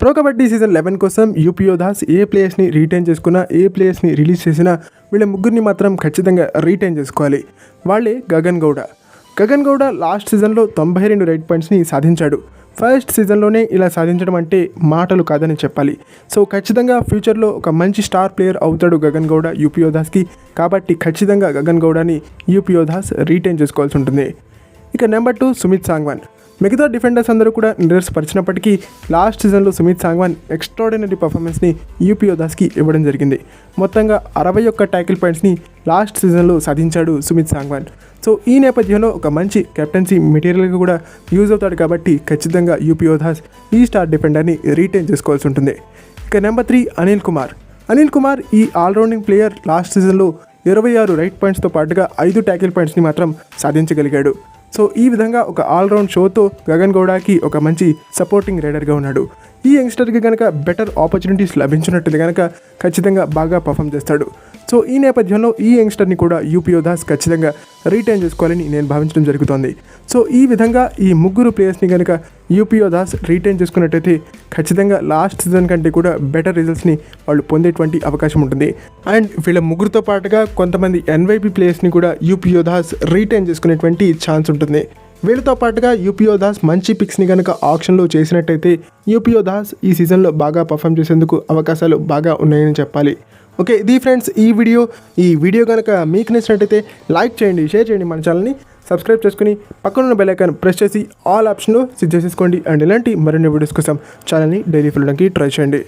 Pro kabaddi season 11 కోసం UP Yoddhas ఏ ప్లేయర్స్ని retain చేసుకున్నా, ఏ ప్లేయర్స్ని release చేసినా వీళ్ళ ముగ్గురిని మాత్రం ఖచ్చితంగా రీటైన్ చేసుకోవాలి. వాళ్ళే గగన్ గౌడ లాస్ట్ సీజన్లో 92 రైట్ పాయింట్స్ని సాధించాడు. ఫస్ట్ సీజన్లోనే ఇలా సాధించడం అంటే మాటలు కాదని చెప్పాలి. సో ఖచ్చితంగా ఫ్యూచర్లో ఒక మంచి స్టార్ ప్లేయర్ అవుతాడు గగన్ గౌడ యూపీ యోధాస్కి. కాబట్టి ఖచ్చితంగా గగన్ గౌడని యూపీ యోధాస్ రీటైన్ చేసుకోవాల్సి ఉంటుంది. ఇక నెంబర్ 2 సుమిత్ సాంగ్వాన్. మిగతా డిఫెండర్స్ అందరూ కూడా నిరాశపరిచినప్పటికీ లాస్ట్ సీజన్లో సుమిత్ సాంగ్వాన్ ఎక్స్ట్రాడినరీ పర్ఫార్మెన్స్ని యూపీ యోధాస్కి ఇవ్వడం జరిగింది. మొత్తంగా 61 ట్యాకిల్ పాయింట్స్ని లాస్ట్ సీజన్లో సాధించాడు సుమిత్ సాంగ్వాన్. సో ఈ నేపథ్యంలో ఒక మంచి కెప్టెన్సీ మెటీరియల్గా కూడా యూజ్ అవుతాడు. కాబట్టి ఖచ్చితంగా యూపీ యోధాస్ ఈ స్టార్ డిఫెండర్ని రీటైన్ చేసుకోవాల్సి ఉంటుంది. ఇక నెంబర్ 3 అనిల్ కుమార్ ఈ ఆల్రౌండింగ్ ప్లేయర్ లాస్ట్ సీజన్లో 26 రైట్ పాయింట్స్తో పాటుగా 5 ట్యాకిల్ పాయింట్స్ని మాత్రం సాధించగలిగాడు. సో ఈ విధంగా ఒక ఆల్రౌండ్ షోతో గగన్ గౌడకి ఒక మంచి సపోర్టింగ్ రైడర్గా ఉన్నాడు. ఈ యంగ్స్టర్కి కనుక బెటర్ ఆపర్చునిటీస్ లభించినట్టు కనుక ఖచ్చితంగా బాగా పర్ఫామ్ చేస్తాడు. సో ఈ నేపథ్యంలో ఈ యంగ్స్టర్ని కూడా యూపీ యోధాస్ ఖచ్చితంగా రీటైన్ చేసుకోవాలని నేను భావించడం జరుగుతోంది. సో ఈ విధంగా ఈ ముగ్గురు ప్లేయర్స్ని కనుక యూపీ యోధాస్ రీటైన్ చేసుకున్నట్టయితే ఖచ్చితంగా లాస్ట్ సీజన్ కంటే కూడా బెటర్ రిజల్ట్స్ని వాళ్ళు పొందేటువంటి అవకాశం ఉంటుంది. అండ్ వీళ్ళ ముగ్గురుతో పాటుగా కొంతమంది ఎన్వైపీ ప్లేయర్స్ని కూడా యూపీ యోధాస్ రీటైన్ చేసుకునేటువంటి ఛాన్స్ ఉంటుంది. వీళ్ళతో పాటుగా యూపీ యోధాస్ మంచి పిక్స్ని కనుక ఆప్షన్లో చేసినట్టయితే యూపీ యోధాస్ ఈ సీజన్లో బాగా పర్ఫామ్ చేసేందుకు అవకాశాలు బాగా ఉన్నాయని చెప్పాలి. ఓకే, ఇది ఫ్రెండ్స్ ఈ వీడియో కనుక మీకు నచ్చినట్టయితే లైక్ చేయండి, షేర్ చేయండి, మన ఛానల్ని సబ్స్క్రైబ్ చేసుకుని పక్కనున్న బెల్ ఐకాన్ ప్రెస్ చేసి ఆల్ ఆప్షన్లో సెట్ చేసేసుకోండి. అండ్ ఇలాంటి మరిన్ని వీడియోస్ కోసం ఛానల్ని డైలీ ఫాలో చేయడానికి ట్రై చేయండి.